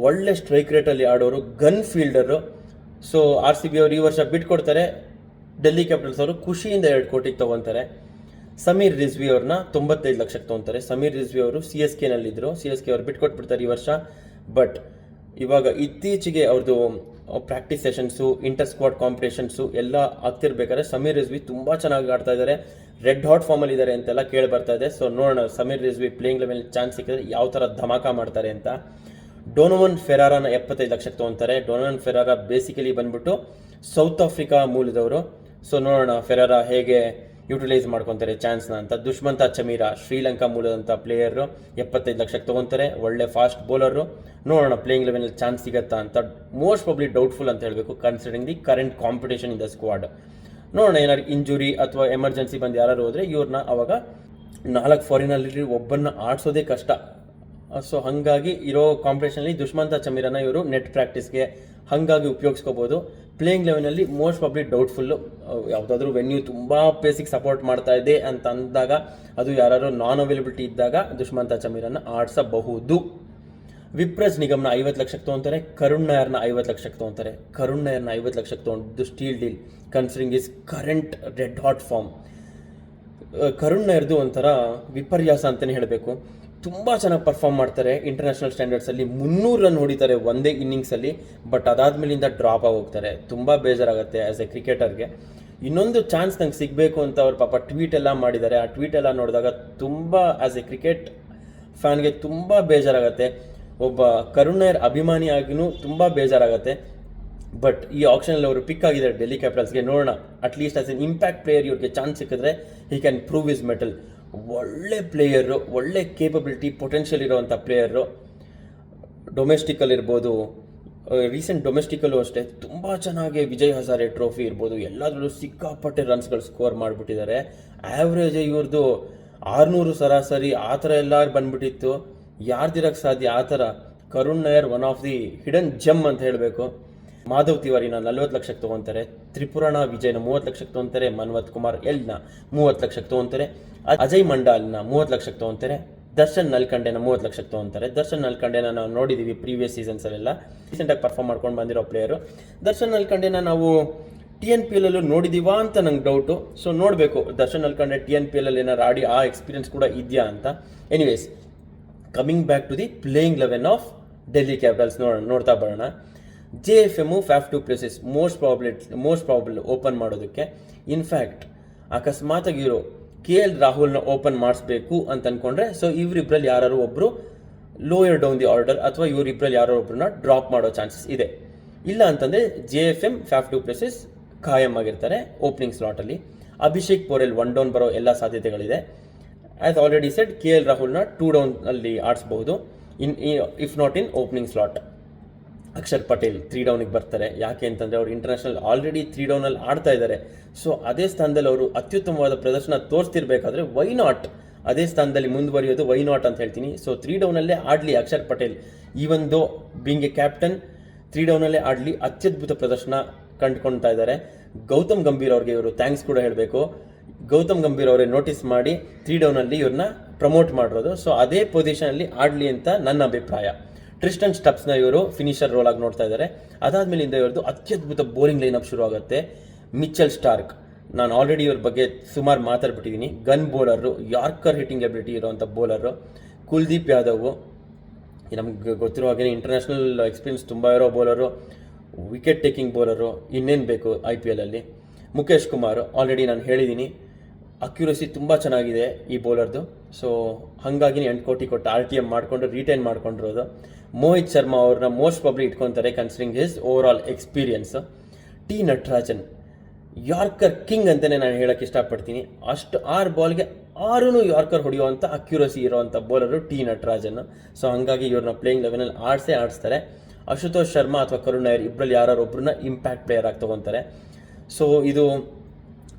ಒಳ್ಳೆ ಸ್ಟ್ರೈಕ್ ರೇಟಲ್ಲಿ ಆಡೋರು, ಗನ್ ಫೀಲ್ಡರು. ಸೊ RCB ಅವರು ಈ ವರ್ಷ ಬಿಟ್ಕೊಡ್ತಾರೆ. ಡೆಲ್ಲಿ ಕ್ಯಾಪಿಟಲ್ಸ್ ಅವರು ಖುಷಿಯಿಂದ 2 ಕೋಟಿಗೆ ತೊಗೊತಾರೆ. ಸಮೀರ್ ರಿಜ್ವಿ ಅವ್ರನ್ನ 95,00,000 ತೊಗೊತಾರೆ. ಸಮೀರ್ ರಿಜ್ವಿ ಅವರು CSKನಲ್ಲಿದ್ದರು. CSK ಅವರು ಬಿಟ್ಕೊಟ್ಬಿಡ್ತಾರೆ ಈ ವರ್ಷ. ಬಟ್ ಇವಾಗ ಇತ್ತೀಚೆಗೆ ಅವ್ರದ್ದು practice sessions, inter squad competitions ಎಲ್ಲ ಆಗ್ತಿರ್ಬೇಕಾದ್ರೆ ಸಮೀರ್ ರಿಜ್ವಿ ತುಂಬ ಚೆನ್ನಾಗಿ ಆಡ್ತಾ ಇದ್ದಾರೆ, ರೆಡ್ ಹಾಟ್ ಫಾರ್ಮಲ್ಲಿ ಇದ್ದಾರೆ ಅಂತೆಲ್ಲ ಕೇಳಿ ಬರ್ತಾ ಇದೆ. ಸೊ ನೋಡೋಣ Sameer Rizvi playing level chance ಸಿಕ್ಕಿದ್ರೆ ಯಾವ ಥರ ಧಮಾಕ ಮಾಡ್ತಾರೆ ಅಂತ. ಡೊನೋವನ್ ಫೆರಾರಾನ 75,00,000 ತೊಗೊತಾರೆ. ಡೊನೋವನ್ ಫೆರಾರಾ ಬೇಸಿಕಲಿ ಬಂದ್ಬಿಟ್ಟು ಸೌತ್ ಆಫ್ರಿಕಾ ಮೂಲದವರು. ಸೊ ನೋಡೋಣ ಫೆರಾರಾ ಹೇಗೆ ಯೂಟಿಲೈಸ್ ಮಾಡ್ಕೊತಾರೆ ಚಾನ್ಸ್ನ ಅಂತ. ದುಷ್ಮಂತ ಚಮೀರಾ ಶ್ರೀಲಂಕಾ ಮೂಲದಂಥ ಪ್ಲೇಯರು 75,00,000 ತೊಗೊತಾರೆ. ಒಳ್ಳೆ ಫಾಸ್ಟ್ ಬೌಲರು. ನೋಡೋಣ ಪ್ಲೇಯಿಂಗ್ ಲೆವೆನಲ್ಲಿ ಚಾನ್ಸ್ ಸಿಗತ್ತಾ ಅಂತ. ಮೋಸ್ಟ್ ಪ್ರಾಬ್ಲಿ ಡೌಟ್ಫುಲ್ ಅಂತ ಹೇಳಬೇಕು, considering the current competition in the squad. ನೋಡೋಣ, ಏನಾದ್ರು ಇಂಜುರಿ ಅಥವಾ ಎಮರ್ಜೆನ್ಸಿ ಬಂದು ಯಾರು ಹೋದರೆ ಇವ್ರನ್ನ ಅವಾಗ 4 ಫಾರಿನಲ್ಲಿ ಒಬ್ಬನ್ನ ಆಡಿಸೋದೇ ಕಷ್ಟ. ಸೊ ಹಾಗಾಗಿ ಇರೋ ಕಾಂಪಿಟೇಷನಲ್ಲಿ ದುಷ್ಮಂತ ಚಮೀರನ ಇವರು ನೆಟ್ ಪ್ರಾಕ್ಟೀಸ್ಗೆ ಹಾಗಾಗಿ ಉಪಯೋಗಿಸ್ಕೋಬೋದು. ಪ್ಲೇಯಿಂಗ್ ಲೆವೆನಲ್ಲಿ ಮೋಸ್ಟ್ ಪ್ರಾಬ್ಲಿ ಡೌಟ್ಫುಲ್ಲು. ಯಾವುದಾದ್ರೂ ವೆನ್ಯೂ ತುಂಬ ಪೇಸಿಗೆ ಸಪೋರ್ಟ್ ಮಾಡ್ತಾ ಇದೆ ಅಂತ ಅಂದಾಗ, ಅದು ಯಾರು ನಾನ್ ಅವೈಲಬಿಲಿಟಿ ಇದ್ದಾಗ ದುಷ್ಮಂತ ಚಮೀರನ್ನ ಆಡಿಸಬಹುದು. ವಿಪ್ರಸ್ ನಿಗಮ್ನ 50,00,000 ತೊಗೊತಾರೆ. ಕರುಣ್ ನಾಯರ್ನ 50,00,000 ತೊಗೊತಾರೆ. ಕರುಣ್ ನಾಯರ್ನ 50,00,000 ತೊಗೊಂಡು steal deal, considering his current red hot form. Karun ನಾಯರ್ದು ಒಂಥರ ವಿಪರ್ಯಾಸ ಅಂತಲೇ ಹೇಳಬೇಕು. ತುಂಬ ಚೆನ್ನಾಗಿ ಪರ್ಫಾರ್ಮ್ ಮಾಡ್ತಾರೆ ಇಂಟರ್ನ್ಯಾಷನಲ್ ಸ್ಟ್ಯಾಂಡರ್ಡ್ಸಲ್ಲಿ. 300 ರನ್ ಹೊಡಿತಾರೆ ಒಂದೇ ಇನ್ನಿಂಗ್ಸಲ್ಲಿ. But ಅದಾದಮೇಲಿಂದ drop ಆಗೋಗ್ತಾರೆ. ತುಂಬ ಬೇಜಾರಾಗುತ್ತೆ ಆ್ಯಸ್ ಎ ಕ್ರಿಕೆಟರ್ಗೆ. ಇನ್ನೊಂದು ಚಾನ್ಸ್ ನಂಗೆ ಸಿಗಬೇಕು ಅಂತ ಅವ್ರು ಪಾಪ ಟ್ವೀಟ್ ಎಲ್ಲ ಮಾಡಿದ್ದಾರೆ. ಆ ಟ್ವೀಟ್ ಎಲ್ಲ ನೋಡಿದಾಗ ತುಂಬ ಆ್ಯಸ್ ಎ ಕ್ರಿಕೆಟ್ ಫ್ಯಾನ್ಗೆ ತುಂಬ ಬೇಜಾರಾಗುತ್ತೆ. ಒಬ್ಬ ಕರುಣ್ ನಾಯರ್ ಅಭಿಮಾನಿ ಆಗಿನೂ ತುಂಬ ಬೇಜಾರಾಗುತ್ತೆ. ಬಟ್ ಈ ಆಪ್ಷನಲ್ಲಿ ಅವರು ಪಿಕ್ ಆಗಿದ್ದಾರೆ ಡೆಲ್ಲಿ ಕ್ಯಾಪಿಟಲ್ಸ್ಗೆ. ನೋಡೋಣ, at least as N impact player ಇವ್ರಿಗೆ ಚಾನ್ಸ್ ಸಿಕ್ಕಿದ್ರೆ he can prove is metal. ಒಳ್ಳೆ ಪ್ಲೇಯರು, ಒಳ್ಳೆ ಕೇಪಬಿಲಿಟಿ, ಪೊಟೆನ್ಷಿಯಲ್ ಇರೋವಂಥ ಪ್ಲೇಯರು. ಡೊಮೆಸ್ಟಿಕಲ್ಲಿರ್ಬೋದು, ರೀಸೆಂಟ್ ಡೊಮೆಸ್ಟಿಕಲ್ಲೂ ಅಷ್ಟೇ ತುಂಬ ಚೆನ್ನಾಗಿ ವಿಜಯ್ ಹಜಾರೆ ಟ್ರೋಫಿ ಇರ್ಬೋದು, ಎಲ್ಲದರಲ್ಲೂ ಸಿಕ್ಕಾಪಟ್ಟೆ ರನ್ಸ್ಗಳು ಸ್ಕೋರ್ ಮಾಡಿಬಿಟ್ಟಿದ್ದಾರೆ. ಆ್ಯಾವ್ರೇಜ್ ಇವ್ರದ್ದು 600 ಸರಾಸರಿ ಆ ಥರ ಎಲ್ಲ ಬಂದ್ಬಿಟ್ಟಿತ್ತು. ಯಾರ್ದಿರಕ್ಕೆ ಸಾಧ್ಯ ಆ ಥರ? Karun Nair one of the hidden gem ಅಂತ ಹೇಳಬೇಕು. ಮಾಧವ್ ತಿವಾರಿನ 40,00,000 ತೊಗೊತಾರೆ. ತ್ರಿಪುರಾಣ ವಿಜಯ್ನ 30,00,000 ತೊಗೊತಾರೆ. ಮನ್ವತ್ ಕುಮಾರ್ ಎಲ್ನ 30,00,000 ತೊಗೊತಾರೆ. ಅಜಯ್ ಮಂಡಾಲ್ನ 30,00,000 ತೊಗೊತಾರೆ. ದರ್ಶನ್ ನಲ್ಕಂಡೆನ 30,00,000 ತೊಗೊತಾರೆ. ದರ್ಶನ್ ನಲ್ಕಂಡೆನ ನಾವು ನೋಡಿದ್ದೀವಿ ಪ್ರೀವಿಯಸ್ ಸೀಸನ್ಸಲ್ಲೆಲ್ಲ, ರೀಸೆಂಟಾಗಿ ಪರ್ಫಾರ್ಮ್ ಮಾಡ್ಕೊಂಡು ಬಂದಿರೋ ಪ್ಲೇಯರು. ದರ್ಶನ್ ನಲ್ಕಂಡೆನ ನಾವು TNPL ಅಲ್ಲೂ ನೋಡಿದೀವಾ ಅಂತ ನಂಗೆ ಡೌಟು. ಸೊ ನೋಡಬೇಕು ದರ್ಶನ್ ನಲ್ಕಂಡೆ TNPL ಅಲ್ಲಿ ಏನಾರು ಆಡಿ ಆ ಎಕ್ಸ್ಪೀರಿಯನ್ಸ್ ಕೂಡ ಇದೆಯಾ ಅಂತ. Anyways, coming back to the playing eleven of Delhi Capitals ನೋಡ್ತಾ ಬರೋಣ. JFM Faf du Plessis most probable open ಮಾಡೋದಕ್ಕೆ. ಇನ್ಫ್ಯಾಕ್ಟ್ ಅಕಸ್ಮಾತಾಗಿ ಇರೋ KL ರಾಹುಲ್ನ ಓಪನ್ ಮಾಡಿಸ್ಬೇಕು ಅಂತ ಅಂದ್ಕೊಂಡ್ರೆ, ಸೊ ಇವರಿಬ್ಬರಲ್ಲಿ ಯಾರು ಒಬ್ಬರು ಲೋಯರ್ ಡೌನ್ ದಿ ಆರ್ಡರ್ ಅಥವಾ ಇವರಿಬ್ಬರಲ್ಲಿ ಯಾರೋ ಒಬ್ಬರನ್ನ ಡ್ರಾಪ್ ಮಾಡೋ ಚಾನ್ಸಸ್ ಇದೆ. ಇಲ್ಲ ಅಂತಂದರೆ JFM ಫ್ಯಾಫ್ ಟು ಪ್ಲೇಸಸ್ ಖಾಯಂ ಆಗಿರ್ತಾರೆ ಓಪನಿಂಗ್ ಸ್ಲಾಟಲ್ಲಿ. ಅಭಿಷೇಕ್ ಪೋರೆಲ್ 1 ಡೌನ್ ಬರೋ ಎಲ್ಲ ಸಾಧ್ಯತೆಗಳಿದೆ. ಆ್ಯಸ್ ಆಲ್ರೆಡಿ ಸೆಡ್, KL ರಾಹುಲ್ನ 2 ಡೌನ್ ಅಲ್ಲಿ ಆಡಿಸ್ಬಹುದು, if not in opening slot. Axar Patel 3 ಡೌನಿಗೆ ಬರ್ತಾರೆ. ಯಾಕೆ ಅಂತಂದರೆ ಅವರು ಇಂಟರ್ನ್ಯಾಷನಲ್ ಆಲ್ರೆಡಿ 3 ಡೌನಲ್ಲಿ ಆಡ್ತಾ ಇದ್ದಾರೆ. ಸೊ ಅದೇ ಸ್ಥಾನದಲ್ಲಿ ಅವರು ಅತ್ಯುತ್ತಮವಾದ ಪ್ರದರ್ಶನ ತೋರಿಸ್ತಿರ್ಬೇಕಾದ್ರೆ ವೈ ನಾಟ್ ಅದೇ ಸ್ಥಾನದಲ್ಲಿ ಮುಂದುವರಿಯೋದು, ವೈ ನಾಟ್ ಅಂತ ಹೇಳ್ತೀನಿ. ಸೊ 3 ಡೌನಲ್ಲೇ ಆಡಲಿ Axar Patel. Even though being a captain, 3 ಡೌನಲ್ಲೇ ಆಡಲಿ ಅತ್ಯದ್ಭುತ ಪ್ರದರ್ಶನ ಕಂಡುಕೊಳ್ತಾ ಇದ್ದಾರೆ. ಗೌತಮ್ ಗಂಭೀರ್ ಅವ್ರಿಗೆ ಇವರು ಥ್ಯಾಂಕ್ಸ್ ಕೂಡ ಹೇಳಬೇಕು. ಗೌತಮ್ ಗಂಭೀರ್ ಅವರೇ ನೋಟಿಸ್ ಮಾಡಿ 3 ಡೌನಲ್ಲಿ ಇವ್ರನ್ನ ಪ್ರಮೋಟ್ ಮಾಡಿರೋದು. ಸೊ ಅದೇ ಪೊಸಿಷನಲ್ಲಿ ಆಡಲಿ ಅಂತ ನನ್ನ ಅಭಿಪ್ರಾಯ. ಟ್ರಿಸ್ಟನ್ ಸ್ಟಬ್ಸ್ನ ಇವರು ಫಿನಿಷರ್ ರೋಲ್ ಆಗಿ ನೋಡ್ತಾ ಇದ್ದಾರೆ. ಅದಾದ್ಮೇಲಿಂದ ಇವ್ರದ್ದು ಅತ್ಯದ್ಭುತ ಬೋಲಿಂಗ್ ಲೈನಪ್ ಶುರು ಆಗುತ್ತೆ. ಮಿಚೆಲ್ ಸ್ಟಾರ್ಕ್, ನಾನು ಆಲ್ರೆಡಿ ಇವ್ರ ಬಗ್ಗೆ ಸುಮಾರು ಮಾತಾಡ್ಬಿಟ್ಟಿದ್ದೀನಿ. Gun bowler, yorker hitting ability ಇರುವಂಥ ಬೌಲರು. ಕುಲ್ದೀಪ್ ಯಾದವ್, ನಮ್ಗೆ ಗೊತ್ತಿರೋ ಹಾಗೆ ಇಂಟರ್ನ್ಯಾಷನಲ್ ಎಕ್ಸ್ಪೀರಿಯನ್ಸ್ ತುಂಬ ಇರೋ ಬೌಲರು, ವಿಕೆಟ್ ಟೇಕಿಂಗ್ ಬೌಲರು, ಇನ್ನೇನು ಬೇಕು IPL ಅಲ್ಲಿ. ಮುಖೇಶ್ ಕುಮಾರ್, ಆಲ್ರೆಡಿ ನಾನು ಹೇಳಿದ್ದೀನಿ, ಅಕ್ಯುರಸಿ ತುಂಬ ಚೆನ್ನಾಗಿದೆ ಈ ಬೌಲರ್ದು. ಸೊ ಹಾಗಾಗಿ 8 ಕೋಟಿ ಕೊಟ್ಟು RTM ಮಾಡಿಕೊಂಡು ರಿಟೈನ್ ಮಾಡ್ಕೊಂಡಿರೋದು. ಮೋಹಿತ್ ಶರ್ಮಾ ಅವ್ರನ್ನ ಮೋಸ್ಟ್ ಪ್ರಾಬ್ಲಿ ಇಟ್ಕೊತಾರೆ considering his overall experience. T Natarajan, yorker king ಅಂತಲೇ ನಾನು ಹೇಳೋಕ್ಕೆ ಇಷ್ಟಪಡ್ತೀನಿ. ಅಷ್ಟು 6 ಬಾಲ್ಗೆ 6 ಯಾರ್ಕರ್ ಹೊಡೆಯುವಂಥ ಅಕ್ಯುರಸಿ ಇರುವಂಥ ಬೌಲರು ಟಿ ನಟರಾಜನ್. ಸೊ ಹಾಗಾಗಿ ಇವ್ರನ್ನ ಪ್ಲೇಯಿಂಗ್ ಲೆವೆನಲ್ಲಿ ಆಡಿಸ್ತಾರೆ. ಅಶುತೋಷ್ ಶರ್ಮಾ ಅಥವಾ ಕರುಣ್ ನಾಯರ್ ಇಬ್ಬರಲ್ಲಿ ಯಾರು ಒಬ್ಬರನ್ನ ಇಂಪ್ಯಾಕ್ಟ್ ಪ್ಲೇಯರ್ ಆಗಿ ತೊಗೊತಾರೆ. ಸೊ ಇದು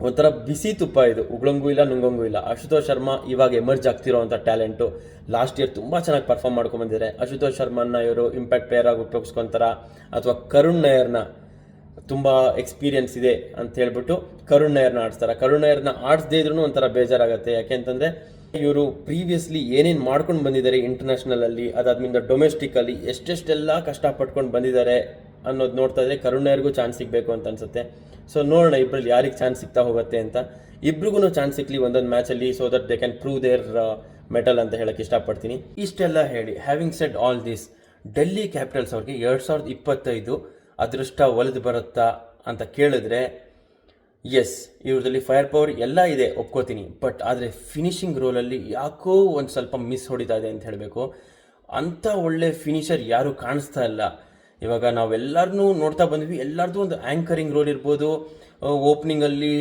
ಒಂಥರ ಬಿಸಿ ತುಪ್ಪ, ಇದು ಉಗುಳಂಗೂ ಇಲ್ಲ ನುಂಗಂಗೂ ಇಲ್ಲ. ಅಶುತೋಷ್ ಶರ್ಮಾ ಇವಾಗ ಎಮರ್ಜ್ ಆಗ್ತಿರೋವಂಥ ಟ್ಯಾಲೆಂಟು. ಲಾಸ್ಟ್ ಇಯರ್ ತುಂಬ ಚೆನ್ನಾಗಿ ಪರ್ಫಾರ್ಮ್ ಮಾಡ್ಕೊಂಡ್ಬಂದಿದ್ದಾರೆ. ಅಶುತೋಷ್ ಶರ್ಮನ್ನ ಇವರು ಇಂಪ್ಯಾಕ್ಟ್ ಪ್ಲೇಯರ್ ಆಗಿ ಉಪಯೋಗಿಸ್ಕೊತಾರ, ಅಥವಾ ಕರುಣ್ ನಾಯರ್ನ ತುಂಬ ಎಕ್ಸ್ಪೀರಿಯನ್ಸ್ ಇದೆ ಅಂತ ಹೇಳ್ಬಿಟ್ಟು ಕರುಣ್ ನಾಯರ್ನ ಆಡಿಸ್ತಾರೆ. ಕರುಣ್ ನಾಯರ್ನ ಆಡಿಸದೇ ಇದ್ರೂ ಒಂಥರ ಬೇಜಾರಾಗುತ್ತೆ. ಯಾಕೆಂತಂದರೆ ಇವರು ಪ್ರೀವಿಯಸ್ಲಿ ಏನೇನು ಮಾಡ್ಕೊಂಡು ಬಂದಿದ್ದಾರೆ ಇಂಟರ್ನ್ಯಾಷನಲಲ್ಲಿ, ಅದಾದ್ಮೇಲೆ ಡೊಮೆಸ್ಟಿಕ್ಕಲ್ಲಿ ಎಷ್ಟೆಷ್ಟೆಲ್ಲ ಕಷ್ಟಪಟ್ಕೊಂಡು ಬಂದಿದ್ದಾರೆ ಅನ್ನೋದು ನೋಡ್ತಾ ಇದ್ರೆ ಕರುಣ್ ನಾಯರ್ಗೂ ಚಾನ್ಸ್ ಸಿಗಬೇಕು ಅಂತ ಅನ್ಸುತ್ತೆ. ಸೊ ನೋಡೋಣ ಇಬ್ಬರಲ್ಲಿ ಯಾರಿಗೆ ಚಾನ್ಸ್ ಸಿಗ್ತಾ ಹೋಗುತ್ತೆ ಅಂತ. ಇಬ್ರಿಗೂ ಚಾನ್ಸ್ ಸಿಕ್ಲಿ ಒಂದೊಂದು ಮ್ಯಾಚಲ್ಲಿ, so that they can prove their mettle ಅಂತ ಹೇಳಕ್ಕೆ ಇಷ್ಟಪಡ್ತೀನಿ. ಇಷ್ಟೆಲ್ಲ ಹೇಳಿ, having said all this, Delhi Capitals ಅವ್ರಿಗೆ 2025 ಅದೃಷ್ಟ ಒಲಿದು ಬರುತ್ತಾ ಅಂತ ಕೇಳಿದ್ರೆ, ಎಸ್, ಇವ್ರದಲ್ಲಿ ಫೈರ್ ಪವರ್ ಎಲ್ಲ ಇದೆ, ಒಪ್ಕೋತೀನಿ. ಬಟ್ ಆದರೆ ಫಿನಿಷಿಂಗ್ ರೋಲಲ್ಲಿ ಯಾಕೋ ಒಂದು ಸ್ವಲ್ಪ ಮಿಸ್ ಹೊಡಿತಾ ಇದೆ ಅಂತ ಹೇಳಬೇಕು. ಅಂಥ ಒಳ್ಳೆ ಫಿನಿಷರ್ ಯಾರೂ ಕಾಣಿಸ್ತಾ ಇಲ್ಲ. ಇವಾಗ ನಾವೆಲ್ಲರನ್ನೂ ನೋಡ್ತಾ ಬಂದ್ವಿ, ಎಲ್ಲರದ್ದು ಒಂದು ಆ್ಯಂಕರಿಂಗ್ ರೋಲ್ ಇರ್ಬೋದು, ಓಪನಿಂಗಲ್ಲಿ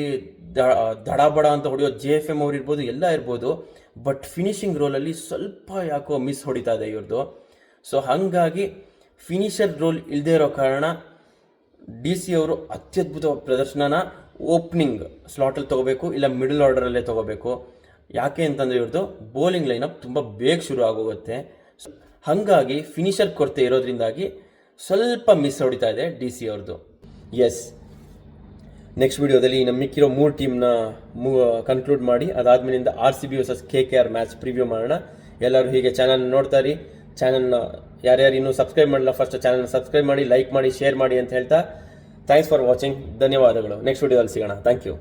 ದಡಾಬಡ ಅಂತ ಹೊಡೆಯೋ JFM ಅವ್ರು ಇರ್ಬೋದು, ಎಲ್ಲ ಇರ್ಬೋದು. ಬಟ್ ಫಿನಿಷಿಂಗ್ ರೋಲಲ್ಲಿ ಸ್ವಲ್ಪ ಯಾಕೋ ಮಿಸ್ ಹೊಡಿತಾ ಇದೆ ಇವ್ರದ್ದು. ಸೊ ಹಾಗಾಗಿ ಫಿನಿಷರ್ ರೋಲ್ ಇಲ್ಲದೆ ಇರೋ ಕಾರಣ DC ಅವರು ಅತ್ಯದ್ಭುತ ಪ್ರದರ್ಶನನ ಓಪನಿಂಗ್ ಸ್ಲಾಟಲ್ಲಿ ತೊಗೋಬೇಕು, ಇಲ್ಲ ಮಿಡಲ್ ಆರ್ಡರಲ್ಲೇ ತೊಗೋಬೇಕು. ಯಾಕೆ ಅಂತಂದರೆ ಇವ್ರದ್ದು ಬೌಲಿಂಗ್ ಲೈನಪ್ ತುಂಬ ಬೇಗ ಶುರು ಆಗೋಗುತ್ತೆ. ಹಾಗಾಗಿ ಫಿನಿಷರ್ ಕೊರತೆ ಇರೋದ್ರಿಂದಾಗಿ ಸ್ವಲ್ಪ ಮಿಸ್ ಹೊಡಿತಾ ಇದೆ DC ಅವ್ರದ್ದು. ಎಸ್, ನೆಕ್ಸ್ಟ್ ವಿಡಿಯೋದಲ್ಲಿ ನಮ್ಮ ಮಿಕ್ಕಿರೋ 3 ಟೀಮ್ನ ಕನ್ಕ್ಲೂಡ್ ಮಾಡಿ ಅದಾದ್ಮೇಲಿಂದ RCB versus KKR match preview ಮಾಡೋಣ. ಎಲ್ಲರೂ ಹೀಗೆ ಚಾನಲ್ ನೋಡ್ತಾ ಇರಿ. ಚಾನಲ್ನ ಯಾರ್ಯಾರು ಇನ್ನೂ ಸಬ್ಸ್ಕ್ರೈಬ್ ಮಾಡಿಲ್ಲ, ಫಸ್ಟ್ ಚಾನಲ್ನ ಸಬ್ಸ್ಕ್ರೈಬ್ ಮಾಡಿ, ಲೈಕ್ ಮಾಡಿ, ಶೇರ್ ಮಾಡಿ ಅಂತ ಹೇಳ್ತಾ ಥ್ಯಾಂಕ್ಸ್ ಫಾರ್ ವಾಚಿಂಗ್. ಧನ್ಯವಾದಗಳು. ನೆಕ್ಸ್ಟ್ ವಿಡಿಯೋದಲ್ಲಿ ಸಿಗೋಣ. Thank you.